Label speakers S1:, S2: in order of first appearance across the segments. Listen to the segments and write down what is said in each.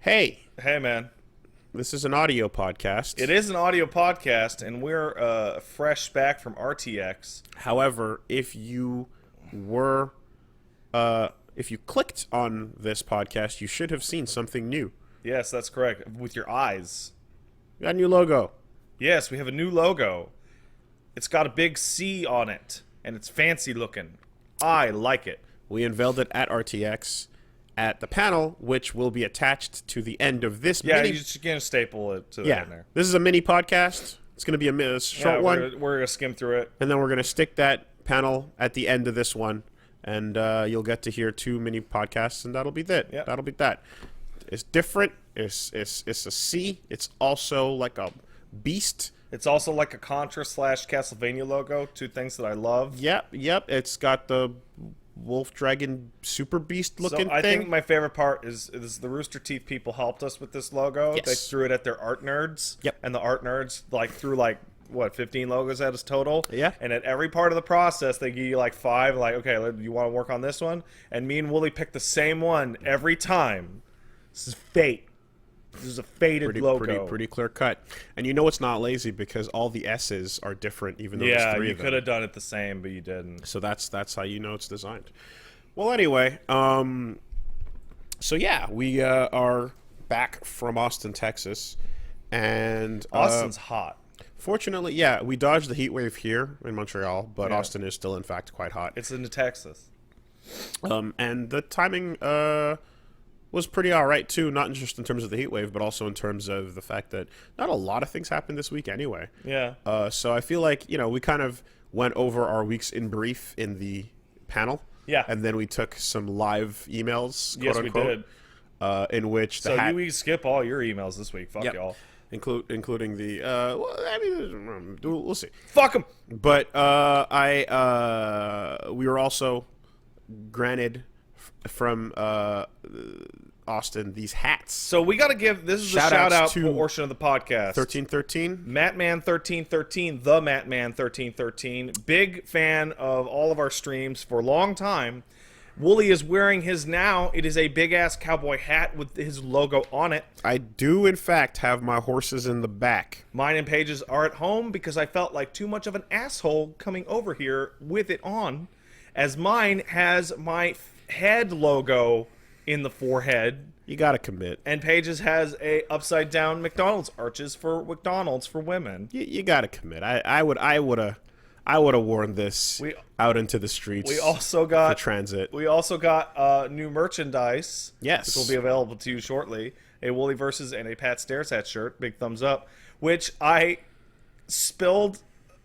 S1: Hey,
S2: Hey, man.
S1: this is an audio podcast.
S2: It is an audio podcast, and we're fresh back from RTX.
S1: However, if you clicked on this podcast, you should have seen something new.
S2: Yes, that's correct. With your eyes.
S1: We got a new logo.
S2: Yes, we have a new logo. It's got a big C on it, and it's fancy looking. I like it.
S1: We unveiled it at RTX at the panel, which will be attached to the end of this
S2: Yeah,
S1: mini.
S2: you're just going to staple it to the
S1: Yeah,
S2: end there.
S1: this is a mini podcast. It's going to be a short one,
S2: We're going to skim through it.
S1: and then we're going to stick that panel at the end of this one, and you'll get to hear 2 mini podcasts, and that'll be that.
S2: Yep.
S1: That'll be that. It's different. It's a C. It's also like a beast.
S2: It's also like a Contra / Castlevania logo, 2 things that I love.
S1: Yep. It's got the wolf dragon super beast looking
S2: I
S1: thing.
S2: think my favorite part is the Rooster Teeth people helped us with this logo.
S1: Yes.
S2: They threw it at their art nerds.
S1: Yep.
S2: And the art nerds threw 15 logos at us total.
S1: Yeah.
S2: And at every part of the process, they give you 5. Okay, you want to work on this one? And me and Woolie picked the same one every time. This is fate. This is a fated logo.
S1: Pretty clear cut. And you know it's not lazy because all the S's are different, even though there's 3
S2: you
S1: of them.
S2: could have done it the same, but you didn't.
S1: So that's how you know it's designed. Well, anyway, so yeah, we are back from Austin, Texas, and
S2: Austin's hot.
S1: fortunately, yeah, we dodged the heat wave here in Montreal, but
S2: Yeah.
S1: Austin is still, in fact, quite hot.
S2: It's into Texas.
S1: And the timing was pretty all right too, not just in terms of the heat wave, but also in terms of the fact that not a lot of things happened this week anyway.
S2: Yeah.
S1: So I feel like, we kind of went over our weeks in brief in the panel.
S2: Yeah.
S1: And then we took some live emails,
S2: Yes,
S1: quote
S2: we
S1: unquote,
S2: did.
S1: in which the
S2: So we skip all your emails this week. Fuck
S1: Yep.
S2: y'all.
S1: including the well, I mean, we'll see.
S2: Fuck them.
S1: But we were also granted from Austin these hats.
S2: So we got to give, this is the
S1: Shout-outs
S2: shout out
S1: to
S2: portion of the podcast.
S1: 1313.
S2: Mattman1313, the Mattman1313, big fan of all of our streams for a long time. Woolie is wearing his now. It is a big ass cowboy hat with his logo on it.
S1: I do, in fact, have my horses in the back.
S2: Mine and Paige's are at home because I felt like too much of an asshole coming over here with it on, as mine has my head logo in the forehead.
S1: You gotta commit.
S2: And Paige's has a upside down McDonald's arches for McDonald's for women.
S1: You gotta commit. I would have worn this out into the streets.
S2: We also got
S1: for transit.
S2: We also got new merchandise.
S1: Yes.
S2: Which will be available to you shortly. A WoolieVersus and a Pat Stairs hat shirt. Big thumbs up. Which I spilled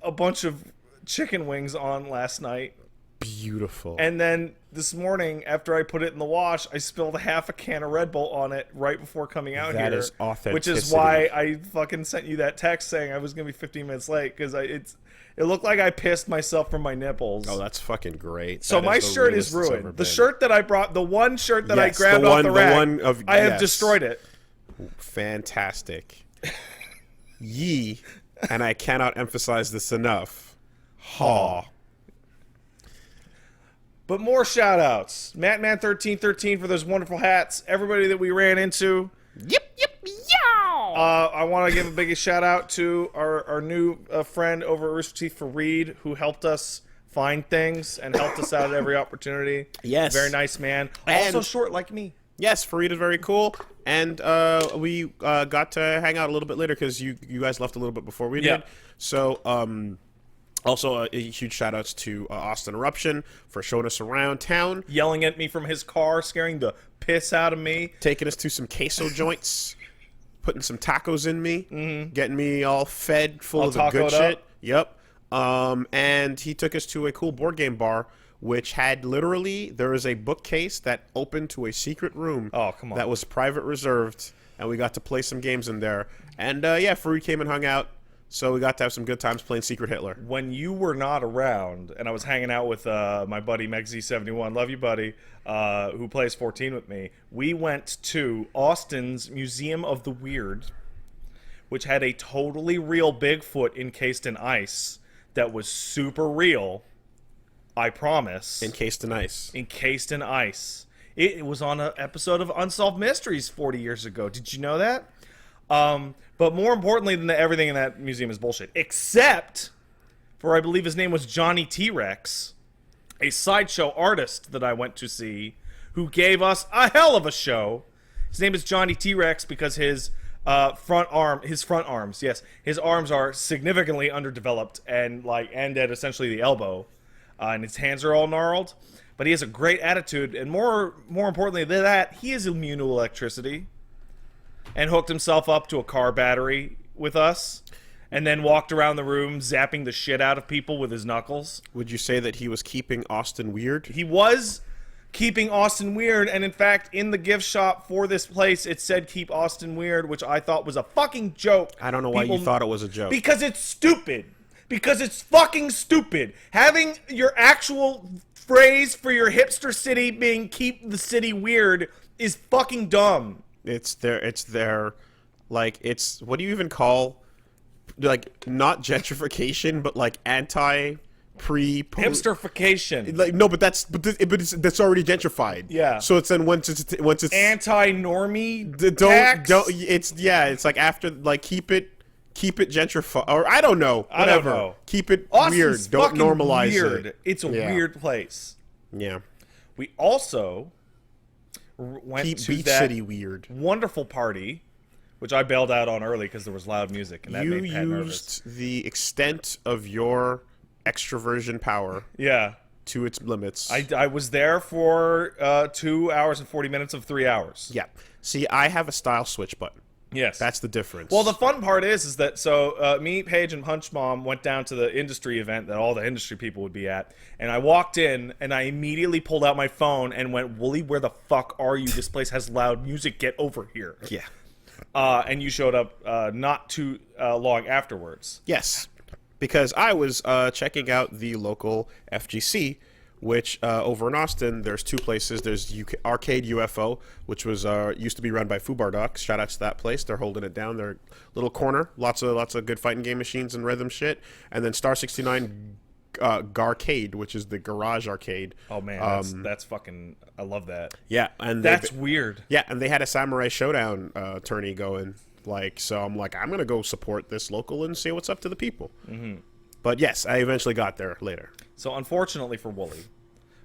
S2: a bunch of chicken wings on last night.
S1: Beautiful.
S2: And then this morning, after I put it in the wash, I spilled half a can of Red Bull on it right before coming out here.
S1: That is authenticity.
S2: Which is why I fucking sent you that text saying I was going to be 15 minutes late, because it looked like I pissed myself from my nipples.
S1: Oh, that's fucking great.
S2: So my shirt is ruined. The shirt that I brought, the one shirt that I grabbed off the rack, I have destroyed it.
S1: Fantastic. Yee, and I cannot emphasize this enough. Haw.
S2: But more shout-outs. Mattman1313 for those wonderful hats. Everybody that we ran into.
S1: Yep, yow!
S2: I want to give a big shout-out to our new friend over at Rooster Teeth for Reed, who helped us find things and helped us out at every opportunity.
S1: Yes.
S2: Very nice man.
S1: And
S2: also short like me.
S1: Yes, Fareed is very cool. And we got to hang out a little bit later because you guys left a little bit before we did. So, also, a huge shout-outs to Austin Eruption for showing us around town.
S2: Yelling at me from his car, scaring the piss out of me.
S1: Taking us to some queso joints. Putting some tacos in me. Getting me all fed, full of the good shit. Yep. And he took us to a cool board game bar, which had literally, there was a bookcase that opened to a secret room.
S2: Oh, come on.
S1: That was private reserved. And we got to play some games in there. And, yeah, Fareed came and hung out. So we got to have some good times playing Secret Hitler.
S2: When you were not around, and I was hanging out with my buddy MegZ71, love you, buddy, who plays 14 with me, we went to Austin's Museum of the Weird, which had a totally real Bigfoot encased in ice that was super real, I promise.
S1: Encased in ice.
S2: Encased in ice. It was on an episode of Unsolved Mysteries 40 years ago. Did you know that? But more importantly than that, everything in that museum is bullshit. Except for, I believe his name was Johnny T-Rex, a sideshow artist that I went to see, who gave us a hell of a show. His name is Johnny T-Rex because his front arms, yes, his arms are significantly underdeveloped and at essentially the elbow, and his hands are all gnarled. But he has a great attitude, and more importantly than that, he is immune to electricity, and hooked himself up to a car battery with us, and then walked around the room zapping the shit out of people with his knuckles.
S1: Would you say that he was keeping Austin weird?
S2: He was keeping Austin weird, and in fact, in the gift shop for this place, it said "Keep Austin Weird," which I thought was a fucking joke.
S1: I don't know why you thought it was a joke.
S2: Because it's stupid. Because it's fucking stupid. Having your actual phrase for your hipster city being "Keep the City Weird" is fucking dumb.
S1: It's their, like, it's, what do you even call, like, not gentrification, but like
S2: Hipsterification.
S1: Like, no, but that's already gentrified.
S2: Yeah.
S1: So it's then once it's
S2: anti-normie
S1: it's like after, like, keep it gentrified, or I don't know, whatever.
S2: I don't know.
S1: Keep it
S2: Austin's
S1: weird. Don't normalize
S2: weird.
S1: it.
S2: It's a weird place.
S1: Yeah.
S2: We also went
S1: Keep
S2: to
S1: Beach
S2: that
S1: City weird.
S2: wonderful party, which I bailed out on early because there was loud music, and that made Pat nervous.
S1: You used the extent of your extroversion power to its limits.
S2: I was there for 2 hours and 40 minutes of 3 hours.
S1: Yeah. See, I have a style switch button.
S2: Yes.
S1: That's the difference.
S2: Well, the fun part is that, so me, Paige, and Punch Mom went down to the industry event that all the industry people would be at, and I walked in, and I immediately pulled out my phone and went, "Woolie, where the fuck are you? This place has loud music. Get over here."
S1: Yeah.
S2: And you showed up not too long afterwards.
S1: Yes. Because I was checking out the local FGC, which over in Austin, there's two places. There's Arcade UFO, which was used to be run by Fubar Docs. Shout out to that place. They're holding it down. They're little corner. Lots of good fighting game machines and rhythm shit. And then Star 69 Garcade, which is the garage arcade.
S2: Oh man, that's fucking. I love that.
S1: Yeah, and
S2: that's weird.
S1: Yeah, and they had a Samurai Showdown tourney going. Like, so I'm like, I'm gonna go support this local and see what's up to the people. Mm-hmm. But yes, I eventually got there later.
S2: So unfortunately for Woolie,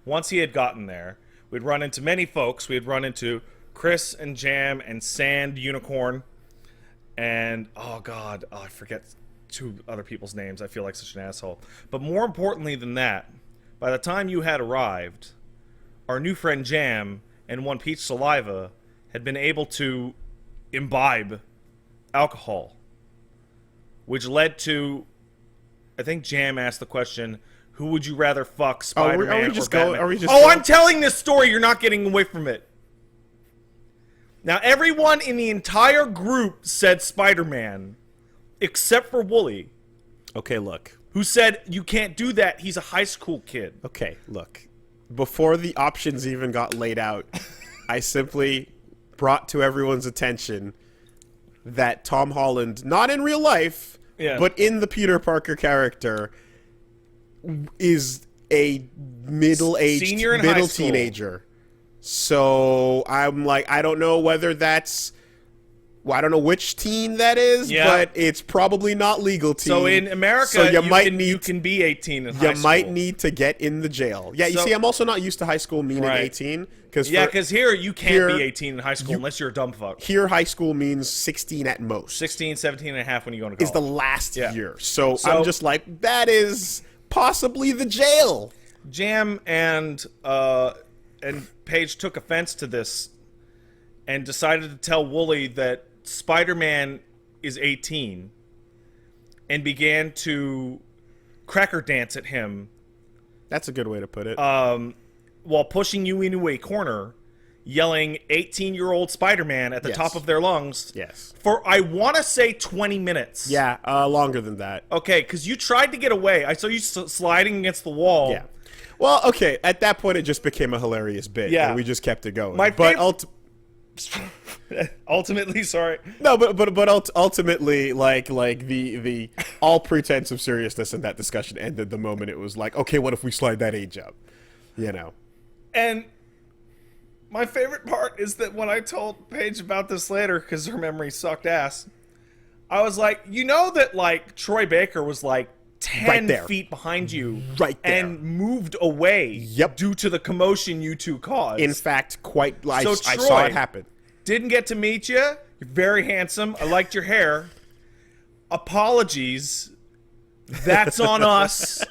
S2: once he had gotten there, we'd run into many folks. We'd run into Chris and Jam and Sand Unicorn, and oh god, I forget two other people's names. I feel like such an asshole. But more importantly than that, by the time you had arrived, our new friend Jam and One Peach Saliva had been able to imbibe alcohol, which led to, I think Jam asked the question, who would you rather fuck, Spider-Man or Batman? I'm telling this story, you're not getting away from it. Now, everyone in the entire group said Spider-Man, except for Woolie.
S1: Okay, look.
S2: Who said, you can't do that, he's a high school kid.
S1: Okay, look. Before the options even got laid out, I simply brought to everyone's attention that Tom Holland, not in real life, but in the Peter Parker character, is a middle-aged, middle teenager. So I'm like, I don't know whether that's, well, I don't know which teen that is, but it's probably not legal teen.
S2: So in America, so you can be 18 in high school.
S1: You might need to get in the jail. Yeah, you see, I'm also not used to high school meaning 18.
S2: Because here you can't be 18 in high school unless you're a dumb fuck.
S1: Here, high school means 16 at most.
S2: 16, 17 and a half when you go to college.
S1: Is the last year. So I'm just like, that is possibly the jail.
S2: Jam and Paige took offense to this and decided to tell Woolie that Spider-Man is 18 and began to cracker dance at him.
S1: That's a good way to put it.
S2: While pushing you into a corner, yelling 18-year-old Spider-Man at the top of their lungs.
S1: Yes.
S2: For, I want to say 20 minutes.
S1: Yeah, longer than that.
S2: Okay, because you tried to get away. I saw you sliding against the wall.
S1: Yeah. Well, okay, at that point it just became a hilarious bit. Yeah. And we just kept it going.
S2: Ultimately, sorry.
S1: No, but ultimately, like the all pretense of seriousness in that discussion ended the moment it was like, okay, what if we slide that age up? You know.
S2: And My favorite part is that when I told Paige about this later, because her memory sucked ass, I was like, you know that, like, Troy Baker was, like, 10 feet behind you.
S1: Right there.
S2: And moved away due to the commotion you two caused.
S1: In fact, quite like
S2: So
S1: I saw it happen.
S2: Didn't get to meet you. You're very handsome. I liked your hair. Apologies. That's on us.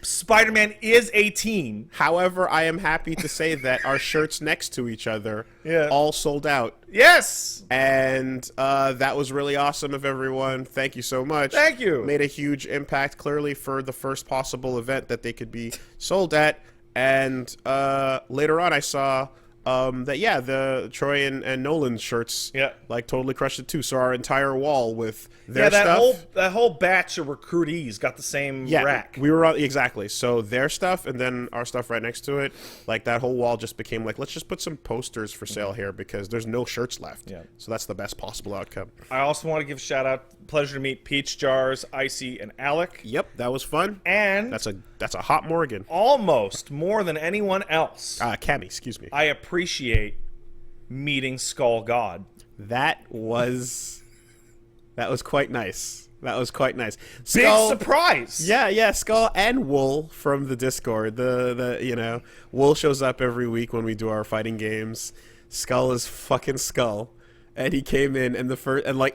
S2: Spider-Man is 18.
S1: However, I am happy to say that our shirts next to each other all sold out.
S2: Yes!
S1: And that was really awesome of everyone. Thank you so much.
S2: Thank you.
S1: Made a huge impact, clearly, for the first possible event that they could be sold at. And later on, I saw that, yeah, the Troy and Nolan shirts, like, totally crushed it, too. So our entire wall with their stuff.
S2: That whole batch of recruitees got the same rack.
S1: We were on, exactly. So their stuff and then our stuff right next to it, like, that whole wall just became like, let's just put some posters for sale here because there's no shirts left. Yeah. So that's the best possible outcome.
S2: I also want to give a shout out. Pleasure to meet Peach Jars, Icy, and Alec.
S1: Yep, that was fun.
S2: And
S1: that's a hot Morgan.
S2: Almost more than anyone else.
S1: Cammy, excuse me.
S2: I appreciate meeting Skull God.
S1: That was quite nice. That was quite nice.
S2: Big surprise.
S1: Yeah, Skull and Wool from the Discord. The Wool shows up every week when we do our fighting games. Skull is fucking Skull. And he came in and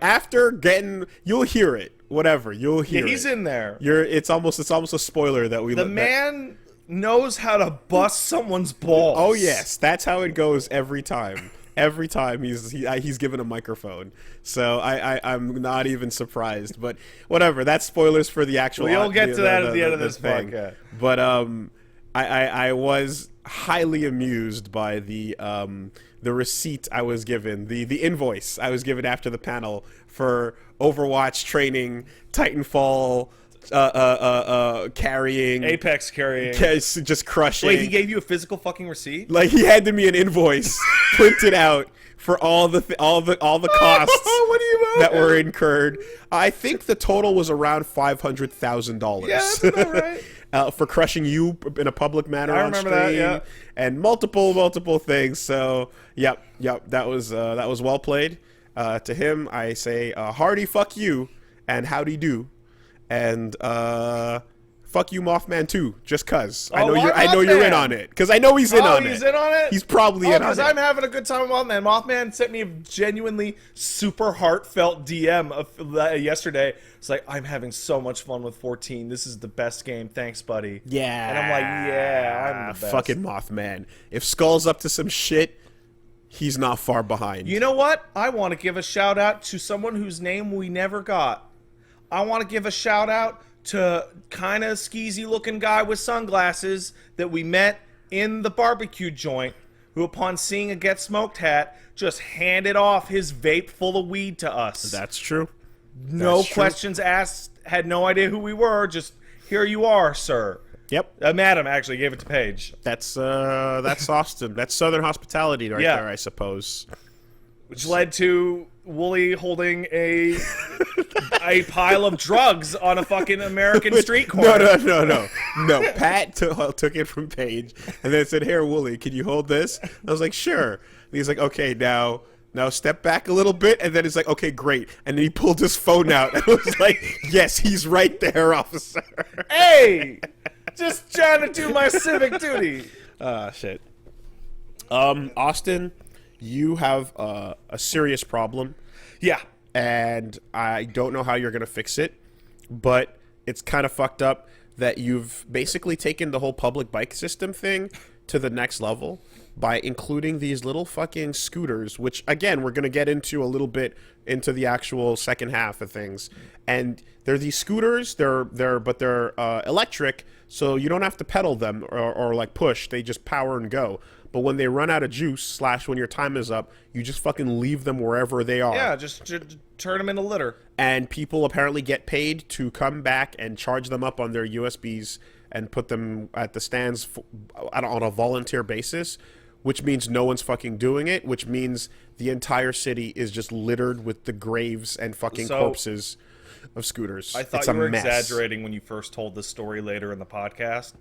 S1: after getting, you'll hear it. Whatever, you'll hear it.
S2: He's in there.
S1: It's almost a spoiler that we.
S2: The man knows how to bust someone's balls.
S1: Oh yes, that's how it goes every time. Every time he's given a microphone, so I'm not even surprised. But whatever, that's spoilers for the actual.
S2: We'll get to that at the end of this podcast.
S1: But I was highly amused by the receipt I was given, the invoice I was given after the panel for Overwatch training, Titanfall. Carrying,
S2: Apex carrying,
S1: just crushing.
S2: Wait, he gave you a physical fucking receipt?
S1: Like, he handed me an invoice printed out for all the costs
S2: what do you
S1: that were incurred. I think the total was around $500,000.
S2: Yeah, that's about right.
S1: For crushing you in a public manner on stream,
S2: that,
S1: and multiple things. So, yep, that was well played. To him, I say hearty fuck you and howdy do. And fuck you, Mothman, too. Just cause I know you're in on it. Because I know he's in on it.
S2: He's in on it.
S1: He's probably in on it.
S2: Because I'm having a good time with Mothman. Mothman sent me a genuinely super heartfelt DM yesterday. It's like, I'm having so much fun with 14. This is the best game. Thanks, buddy.
S1: Yeah.
S2: And I'm like, yeah, I'm the best.
S1: Fucking Mothman. If Skull's up to some shit, he's not far behind.
S2: You know what? I want to give a shout out to someone whose name we never got. I want to give a shout out to kind of skeezy looking guy with sunglasses that we met in the barbecue joint, who upon seeing a Get Smoked hat just handed off his vape full of weed to us.
S1: That's true.
S2: No questions asked, had no idea who we were, just here you are, sir.
S1: Yep.
S2: Madam actually gave it to Paige.
S1: That's Austin. That's Southern hospitality there, I suppose.
S2: Which led to Woolie holding a pile of drugs on a fucking American street corner.
S1: No. Pat took it from Paige and then said, "Here, Woolie, can you hold this?" I was like, "Sure." And he's like, "Okay, now step back a little bit." And then he's like, "Okay, great." And then he pulled his phone out and was like, "Yes, he's right there, officer."
S2: Hey, just trying to do my civic duty.
S1: Shit. Austin, you have a serious problem.
S2: Yeah.
S1: And I don't know how you're going to fix it, but it's kind of fucked up that you've basically taken the whole public bike system thing to the next level by including these little fucking scooters, which, again, we're going to get into a little bit into the actual second half of things. And they're these scooters, they're electric, so you don't have to pedal them or like push. They just power and go. But when they run out of juice / when your time is up, you just fucking leave them wherever they are.
S2: Yeah, just turn them into litter.
S1: And people apparently get paid to come back and charge them up on their USBs and put them at the stands on a volunteer basis, which means no one's fucking doing it, which means the entire city is just littered with the graves and fucking corpses of scooters.
S2: I thought you were exaggerating when you first told this story later in the podcast.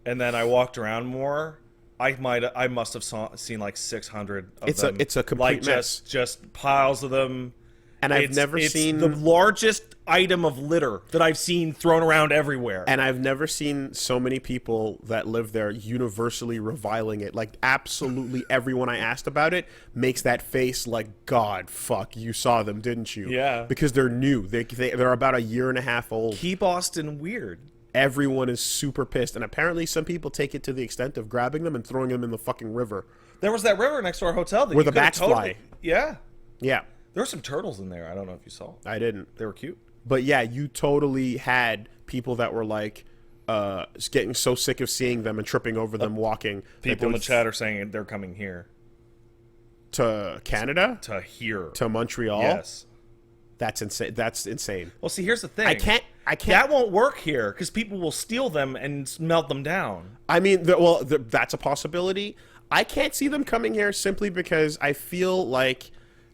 S2: And then I walked around more, I must have seen like 600 of them.
S1: It's a complete
S2: like
S1: mess.
S2: Just piles of them.
S1: And I've never seen
S2: the largest item of litter that I've seen thrown around everywhere.
S1: And I've never seen so many people that live there universally reviling it. Like, absolutely everyone I asked about it makes that face like, God, fuck, you saw them, didn't you?
S2: Yeah.
S1: Because they're new. They're about a year and a half old.
S2: Keep Austin weird.
S1: Everyone is super pissed. And apparently some people take it to the extent of grabbing them and throwing them in the fucking river.
S2: There was that river next to our hotel that
S1: where
S2: you
S1: the bats fly.
S2: Yeah.
S1: Yeah.
S2: There were some turtles in there. I don't know if you saw.
S1: I didn't.
S2: They were cute.
S1: But yeah, you totally had people that were like getting so sick of seeing them and tripping over them walking.
S2: People in the chat are saying they're coming here.
S1: To Canada?
S2: To here.
S1: To Montreal?
S2: Yes.
S1: That's insane. That's insane.
S2: Well, see, here's the thing.
S1: I can't.
S2: That won't work here because people will steal them and melt them down.
S1: I mean, that's a possibility. I can't see them coming here simply because I feel like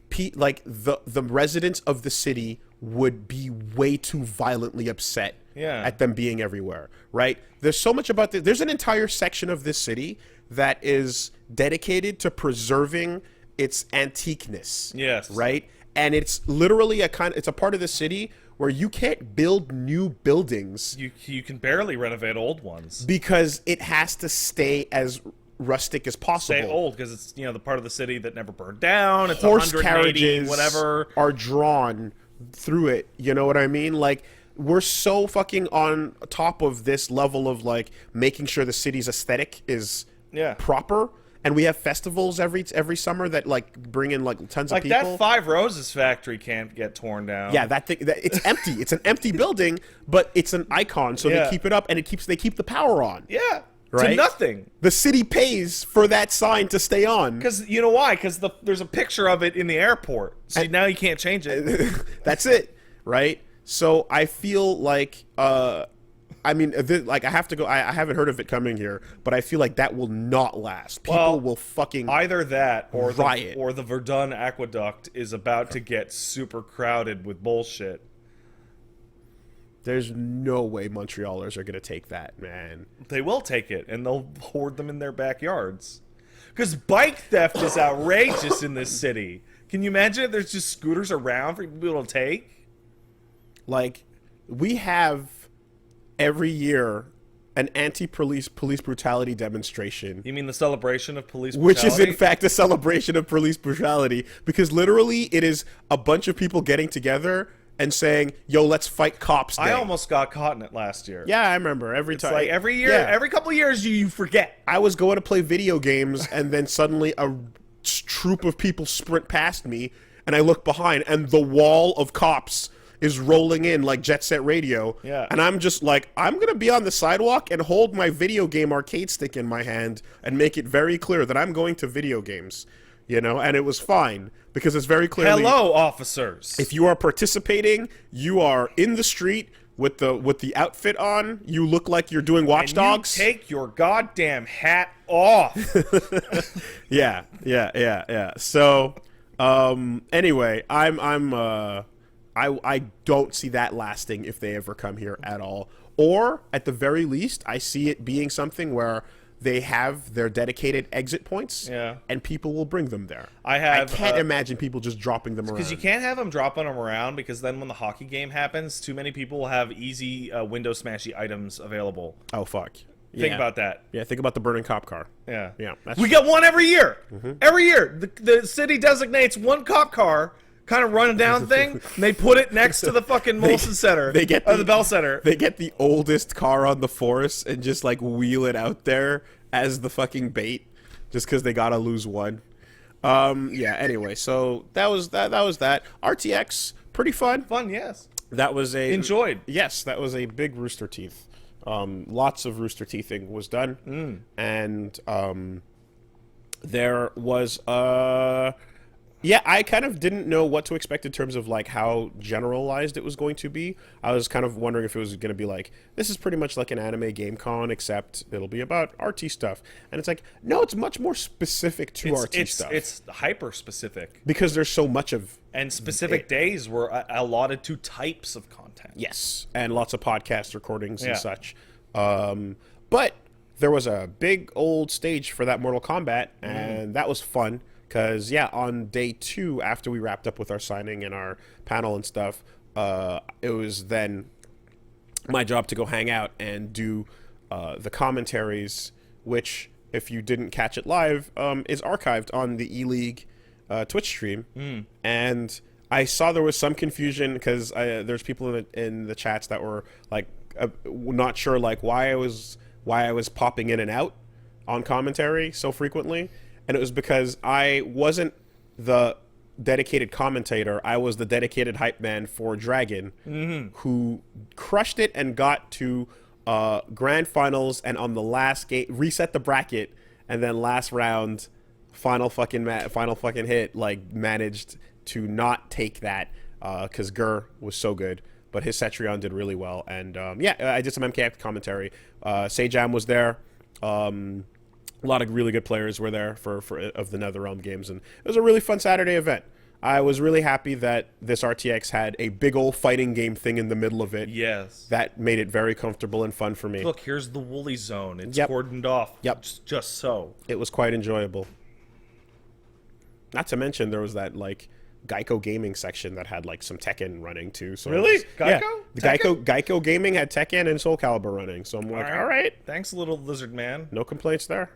S1: the residents of the city would be way too violently upset at them being everywhere, right? There's so much about this. There's an entire section of this city that is dedicated to preserving its antiqueness.
S2: Yes.
S1: Right? And it's literally it's a part of the city where you can't build new buildings.
S2: You can barely renovate old ones.
S1: Because it has to stay as rustic as possible.
S2: Stay old because it's the part of the city that never burned down. It's
S1: horse
S2: 180,
S1: carriages
S2: whatever
S1: are drawn through it. You know what I mean? Like, we're so fucking on top of this level of like making sure the city's aesthetic is proper. And we have festivals every summer that like bring in like tons of people.
S2: Like that Five Roses factory can't get torn down.
S1: Yeah, it's empty. It's an empty building, but it's an icon, so they keep it up and they keep the power on.
S2: Yeah.
S1: Right?
S2: To nothing.
S1: The city pays for that sign to stay on.
S2: Because you know why? Because there's a picture of it in the airport. So now you can't change it.
S1: That's it, right? So I feel like, I mean, like I have to go. I haven't heard of it coming here, but I feel like that will not last. People will fucking
S2: either that or
S1: riot.
S2: The Verdun Aqueduct is about to get super crowded with bullshit.
S1: There's no way Montrealers are going to take that, man.
S2: They will take it, and they'll hoard them in their backyards. Because bike theft is outrageous in this city. Can you imagine if there's just scooters around for people to take?
S1: Like, we have every year an anti-police brutality demonstration.
S2: You mean the celebration of police brutality?
S1: Which is, in fact, a celebration of police brutality. Because literally, it is a bunch of people getting together and saying, yo, let's fight cops day.
S2: I almost got caught in it last year.
S1: Yeah, I remember. Every time.
S2: Like every year, every couple of years, you forget.
S1: I was going to play video games, and then suddenly a troop of people sprint past me, and I look behind, and the wall of cops is rolling in like Jet Set Radio.
S2: Yeah.
S1: And I'm just like, I'm going to be on the sidewalk and hold my video game arcade stick in my hand and make it very clear that I'm going to video games. And it was fine because it's very clearly,
S2: hello, officers.
S1: If you are participating, you are in the street with the outfit on. You look like you're doing Watch Dogs.
S2: You take your goddamn hat off.
S1: Yeah. So, anyway, I don't see that lasting if they ever come here at all. Or at the very least, I see it being something where they have their dedicated exit points, and people will bring them there. I can't imagine people just dropping them around.
S2: Because you can't have them dropping them around, because then when the hockey game happens, too many people will have easy window smashy items available.
S1: Oh, fuck.
S2: Think about that.
S1: Yeah, think about the burning cop car.
S2: Yeah.
S1: That's
S2: we get one every year. Every year. The city designates one cop car kind of running down thing, and they put it next to the fucking Molson Center.
S1: They get
S2: the Bell Center.
S1: They get the oldest car on the force and just like wheel it out there as the fucking bait, just because they gotta lose one. Yeah. Anyway, so that was that. RTX, pretty fun.
S2: Fun, yes.
S1: That was
S2: enjoyed.
S1: Yes, that was a big Rooster Teeth. Lots of Rooster Teething was done, and there was yeah, I kind of didn't know what to expect in terms of like how generalized it was going to be. I was kind of wondering if it was going to be like, this is pretty much like an anime game con, except it'll be about RT stuff. And it's like, no, it's much more specific to RT stuff.
S2: It's hyper specific.
S1: Because there's so much of
S2: and specific days were allotted to types of content.
S1: Yes, and lots of podcast recordings and such. But there was a big old stage for that Mortal Kombat, and that was fun. Because, yeah, on day 2, after we wrapped up with our signing and our panel and stuff, it was then my job to go hang out and do the commentaries, which, if you didn't catch it live, is archived on the E-League Twitch stream. And I saw there was some confusion because there's people in the chats that were like not sure like why I was popping in and out on commentary so frequently, and it was because I wasn't the dedicated commentator. I was the dedicated hype man for Dragon, who crushed it and got to grand finals, and on the last game reset the bracket, and then last round final fucking hit, like managed to not take that because Gur was so good, but his Cetrion did really well. And yeah, I did some MKX commentary. Sejam was there. A lot of really good players were there for of the NetherRealm games, and it was a really fun Saturday event. I was really happy that this RTX had a big old fighting game thing in the middle of it.
S2: Yes.
S1: That made it very comfortable and fun for me.
S2: Look, here's the Woolie zone. It's
S1: Yep.
S2: cordoned off.
S1: Yep.
S2: Just so.
S1: It was quite enjoyable. Not to mention there was that like Geico Gaming section that had like some Tekken running too. So
S2: Really? Geico?
S1: Yeah, the
S2: Tekken?
S1: Geico Gaming had Tekken and Soul Calibur running. So I'm like, all right.
S2: Thanks, little lizard man.
S1: No complaints there.